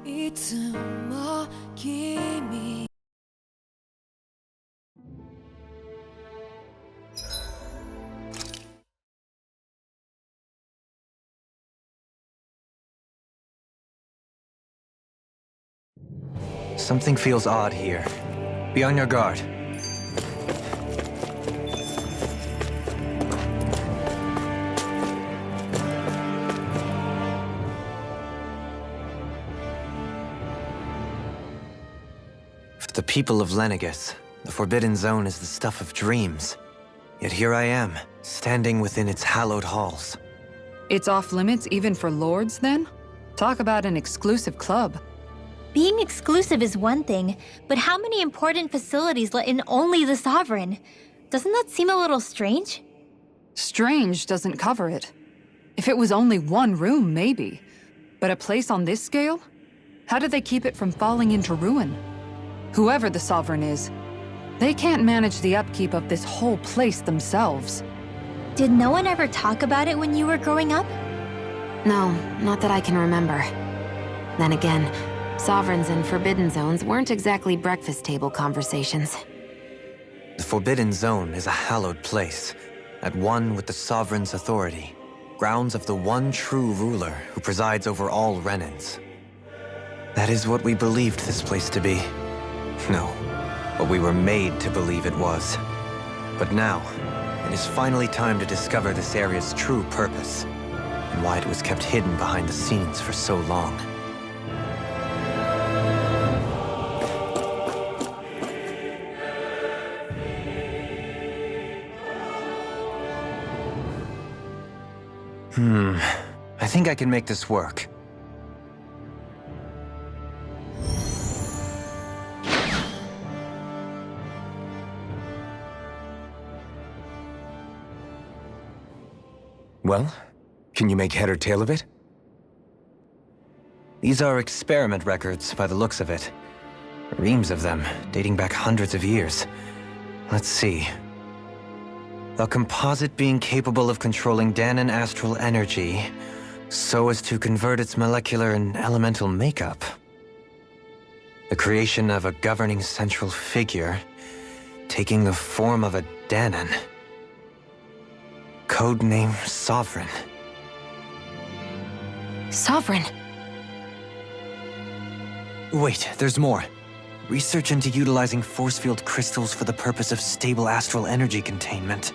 いつも君 Something feels odd here. Be on your guard. For the people of Lenegus, the Forbidden Zone is the stuff of dreams. Yet here I am, standing within its hallowed halls. It's off limits even for lords, then? Talk about an exclusive club. Being exclusive is one thing, but how many important facilities let in only the Sovereign? Doesn't that seem a little strange? Strange doesn't cover it. If it was only one room, maybe. But a place on this scale? How do they keep it from falling into ruin? Whoever the Sovereign is, they can't manage the upkeep of this whole place themselves. Did no one ever talk about it when you were growing up? No, not that I can remember. Then again, Sovereigns and Forbidden Zones weren't exactly breakfast table conversations. The Forbidden Zone is a hallowed place, at one with the Sovereign's authority, grounds of the one true ruler who presides over all Renans. That is what we believed this place to be. No, what we were made to believe it was. But now, it is finally time to discover this area's true purpose, and why it was kept hidden behind the scenes for so long. I think I can make this work. Well, can you make head or tail of it? These are experiment records, by the looks of it. Reams of them, dating back hundreds of years. Let's see. A composite being capable of controlling Dahnan astral energy, so as to convert its molecular and elemental makeup. The creation of a governing central figure, taking the form of a Dahnan. Codename Sovereign. Sovereign! Wait, there's more. Research into utilizing force field crystals for the purpose of stable astral energy containment.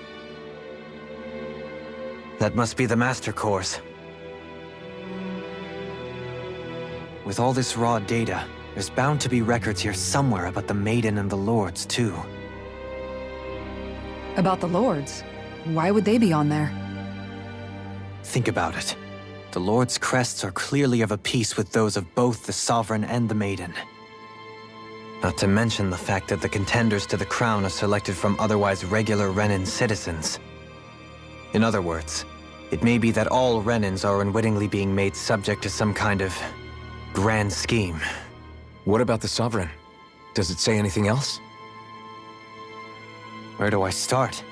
That must be the Master Cores. With all this raw data, there's bound to be records here somewhere about the Maiden and the Lords, too. About the lords? Why would they be on there? Think about it. The Lord's crests are clearly of a piece with those of both the Sovereign and the Maiden. Not to mention the fact that the contenders to the crown are selected from otherwise regular Renan citizens. In other words, it may be that all Renans are unwittingly being made subject to some kind of grand scheme. What about the Sovereign? Does it say anything else? Where do I start?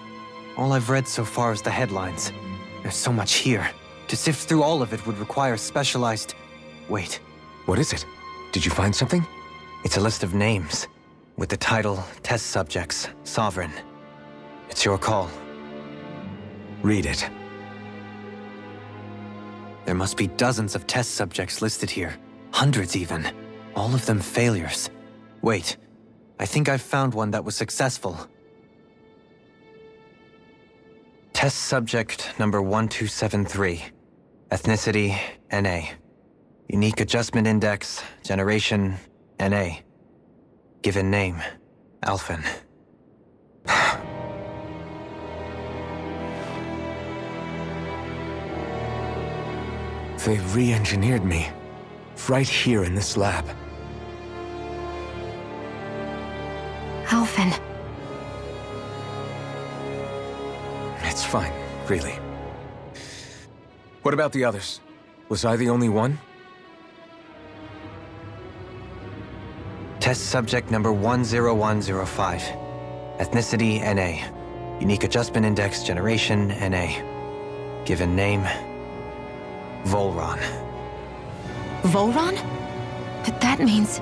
All I've read so far is the headlines. There's so much here. To sift through all of it would require specialized... Wait. What is it? Did you find something? It's a list of names, with the title Test Subjects, Sovereign. It's your call. Read it. There must be dozens of test subjects listed here. Hundreds even. All of them failures. Wait, I think I've found one that was successful. Test subject number 1273. Ethnicity, NA. Unique Adjustment Index, Generation, NA. Given name, Alphen. They re-engineered me. Right here in this lab. Alphen. It's fine, really. What about the others? Was I the only one? Test subject number 10105. Ethnicity, NA. Unique Adjustment Index, Generation, NA. Given name, Volron. Volron? But that means...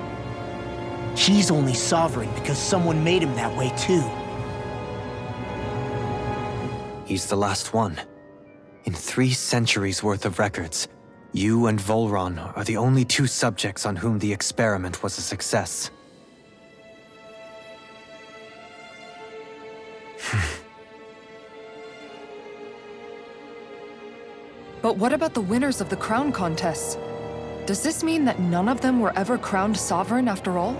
He's only sovereign because someone made him that way too. He's the last one. In 3 centuries worth of records, you and Volron are the only 2 subjects on whom the experiment was a success. But what about the winners of the crown contests? Does this mean that none of them were ever crowned sovereign after all?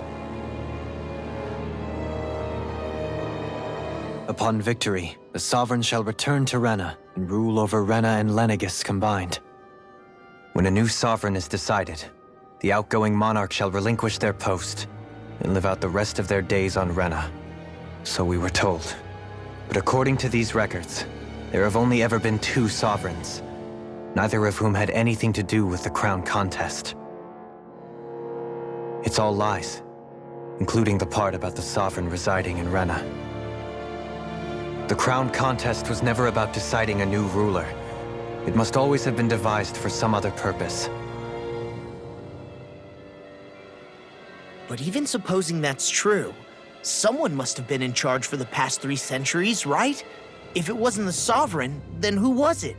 Upon victory, the Sovereign shall return to Rena and rule over Rena and Lenegis combined. When a new Sovereign is decided, the outgoing monarch shall relinquish their post and live out the rest of their days on Rena. So we were told. But according to these records, there have only ever been 2 Sovereigns, neither of whom had anything to do with the crown contest. It's all lies, including the part about the Sovereign residing in Rena. The crown contest was never about deciding a new ruler. It must always have been devised for some other purpose. But even supposing that's true, someone must have been in charge for the past 3 centuries, right? If it wasn't the Sovereign, then who was it?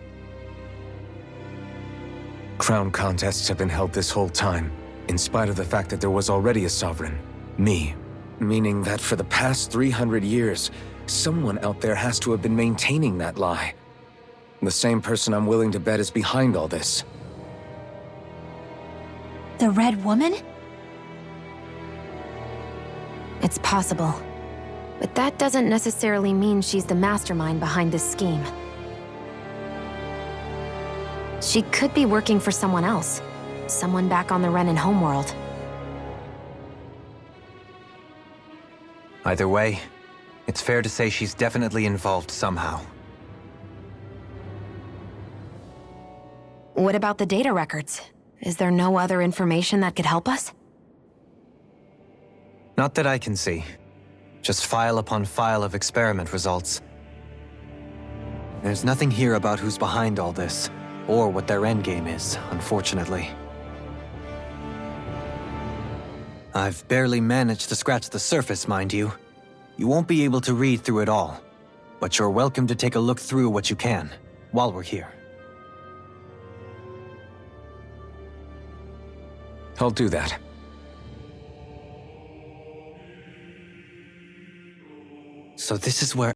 Crown contests have been held this whole time, in spite of the fact that there was already a sovereign. Me. Meaning that for the past 300 years, someone out there has to have been maintaining that lie. The same person I'm willing to bet is behind all this. The Red Woman? It's possible. But that doesn't necessarily mean she's the mastermind behind this scheme. She could be working for someone else. Someone back on the Renan homeworld. Either way, it's fair to say she's definitely involved somehow. What about the data records? Is there no other information that could help us? Not that I can see. Just file upon file of experiment results. There's nothing here about who's behind all this, or what their endgame is, unfortunately. I've barely managed to scratch the surface, mind you. You won't be able to read through it all, but you're welcome to take a look through what you can, while we're here. I'll do that. So this is where